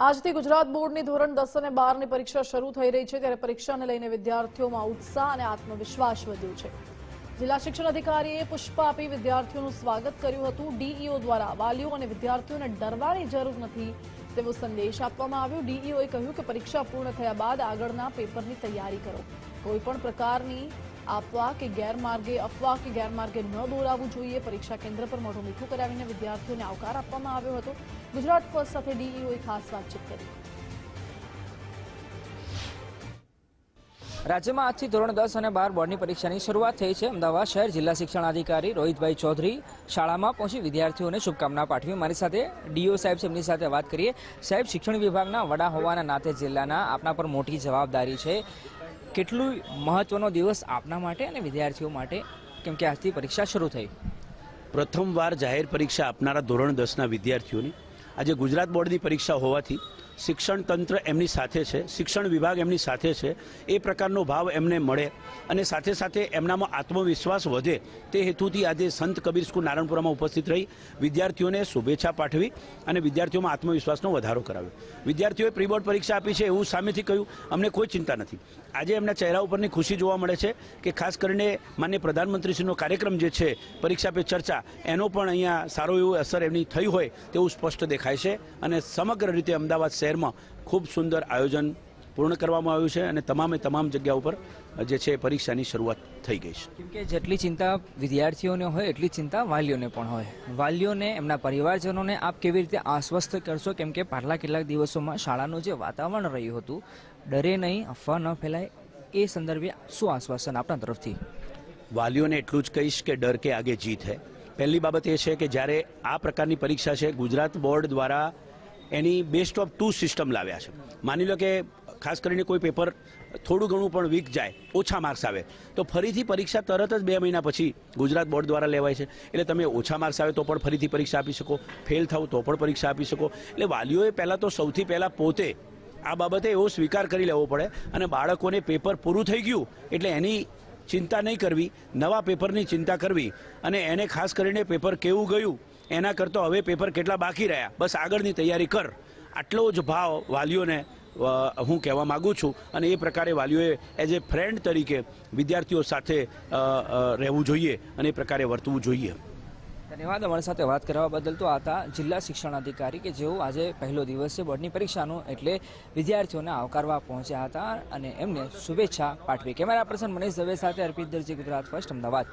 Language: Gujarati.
આજથી ગુજરાત બોર્ડની ધોરણ 10 અને 12ની પરીક્ષા શરૂ થઈ રહી છે ત્યારે પરીક્ષાને લઈને વિદ્યાર્થીઓમાં ઉત્સાહ અને આત્મવિશ્વાસ વધ્યો છે। જિલ્લા શિક્ષણ અધિકારીએ પુષ્પ આપી વિદ્યાર્થીઓનું સ્વાગત કર્યું હતું। ડીઈઓ દ્વારા વાલીઓ અને વિદ્યાર્થીઓને ડરવાની જરૂર નથી તેવો સંદેશ આપવામાં આવ્યો। ડીઈઓએ કહ્યું કે પરીક્ષા પૂર્ણ થયા બાદ આગળના પેપરની તૈયારી કરો। કોઈપણ પ્રકારની અફવા કે ગેરમાર્ગે ન દોરાવવું જોઈએ। પરીક્ષા કેન્દ્ર પર મોઢું મીઠું કરાવીને વિદ્યાર્થીઓને આવકાર આપવામાં આવ્યો હતો। ગુજરાત ફર્સ્ટ સાથે ડીઈઓએ ખાસ વાતચીત કરી। રાજ્યમાં આજથી ધોરણ 10 અને 12 બોર્ડની પરીક્ષાની શરૂઆત થઈ છે। અમદાવાદ શહેર જિલ્લા શિક્ષણાધિકારી રોહિતભાઈ ચૌધરી શાળામાં પહોંચી વિદ્યાર્થીઓને શુભકામના પાઠવી। મારી સાથે ડીઓ સાહેબ છે, એમની સાથે વાત કરીએ। સાહેબ, શિક્ષણ વિભાગના વડા હોવાના નાતે જિલ્લાના આપના પર મોટી જવાબદારી છે। કેટલું મહત્વનો દિવસ આપના માટે અને વિદ્યાર્થીઓ માટે, કેમ કે આજથી પરીક્ષા શરૂ થઈ? પ્રથમવાર જાહેર પરીક્ષા આપનારા ધોરણ 10ના વિદ્યાર્થીઓની આજે ગુજરાત બોર્ડની પરીક્ષા હોવાથી શિક્ષણ તંત્ર એમની સાથે છે, શિક્ષણ વિભાગ એમની સાથે છે, એ પ્રકારનો ભાવ એમને મળે અને સાથે સાથે એમનામાં આત્મવિશ્વાસ વધે તે હેતુથી આજે સંત કબીર સ્કૂલ નારણપુરામાં ઉપસ્થિત રહી વિદ્યાર્થીઓને શુભેચ્છા પાઠવી અને વિદ્યાર્થીઓમાં આત્મવિશ્વાસનો વધારો કરાવ્યો। વિદ્યાર્થીઓએ પ્રી બોર્ડ પરીક્ષા આપી છે એવું સામેથી કહ્યું, અમને કોઈ ચિંતા નથી। આજે એમના ચહેરા ઉપરની ખુશી જોવા મળે છે કે ખાસ કરીને માનનીય પ્રધાનમંત્રીશ્રીનો કાર્યક્રમ જે છે પરીક્ષા પે ચર્ચા, એનો પણ અહીંયા સારો એવો અસર એમની થઈ હોય તેવું સ્પષ્ટ દેખાય છે અને સમગ્ર રીતે અમદાવાદ શહેરમાં ખૂબ સુંદર આયોજન પૂર્ણ કરવામાં આવ્યું છે અને તમામ જગ્યા ઉપર જે છે પરીક્ષાની શરૂઆત થઈ ગઈ છે। કેમ કે જેટલી ચિંતા વિદ્યાર્થીઓને હોય એટલી ચિંતા વાલીઓને પણ હોય। વાલીઓને, એમના પરિવારજનોને આપ કેવી રીતે આશ્વસ્ત કરશો? કેમ કે પાછલા કેટલાક દિવસોમાં શાળાનું જે વાતાવરણ રહ્યું હતું, ડરે નહીં, અફવા ન ફેલાય, એ સંદર્ભે શું આશ્વાસન આપના તરફથી? વાલીઓને એટલું જ કહીશ કે ડર કે આગે જીત है। પહેલી બાબત એ છે કે જ્યારે આ પ્રકારની પરીક્ષા છે ગુજરાત બોર્ડ દ્વારા એની બેસ્ટ ઓફ 2 સિસ્ટમ લાવ્યા છે। માની લો કે ખાસ કરીને કોઈ પેપર થોડું ઘણું પણ વીક જાય, ઓછા માર્ક્સ આવે તો ફરીથી પરીક્ષા તરત જ 2 મહિના પછી ગુજરાત બોર્ડ દ્વારા લેવાય છે। એટલે તમે ઓછા માર્ક્સ આવે તો પણ ફરીથી પરીક્ષા આપી શકો, ફેલ થાવ તો પણ પરીક્ષા આપી શકો। એટલે વાલીઓએ સૌથી પહેલાં પોતે આ બાબતે એવો સ્વીકાર કરી લેવો પડે અને બાળકોને પેપર પૂરું થઈ ગયું એટલે એની ચિંતા નહીં કરવી, નવા પેપરની ચિંતા કરવી અને એને ખાસ કરીને પેપર કેવું ગયું એના કરતાં હવે પેપર કેટલા બાકી રહ્યા, બસ આગળની તૈયારી કર, આટલો જ ભાવ વાલીઓને હું કહેવા માગું છું। અને એ પ્રકારે વાલીઓએ એઝ એ ફ્રેન્ડ તરીકે વિદ્યાર્થીઓ સાથે રહેવું જોઈએ અને એ પ્રકારે વર્તવું જોઈએ। ધન્યવાદ અમારી સાથે વાત કરવા બદલ। તો હતા જિલ્લા શિક્ષણાધિકારી કે જેઓ આજે પહેલો દિવસ છે બોર્ડની પરીક્ષાનો, એટલે વિદ્યાર્થીઓને આવકારવા પહોંચ્યા હતા અને એમને શુભેચ્છા પાઠવી। કેમેરા પર્સન મનીષ દવે સાથે અર્પિત દરજી, ગુજરાત ફર્સ્ટ, અમદાવાદ।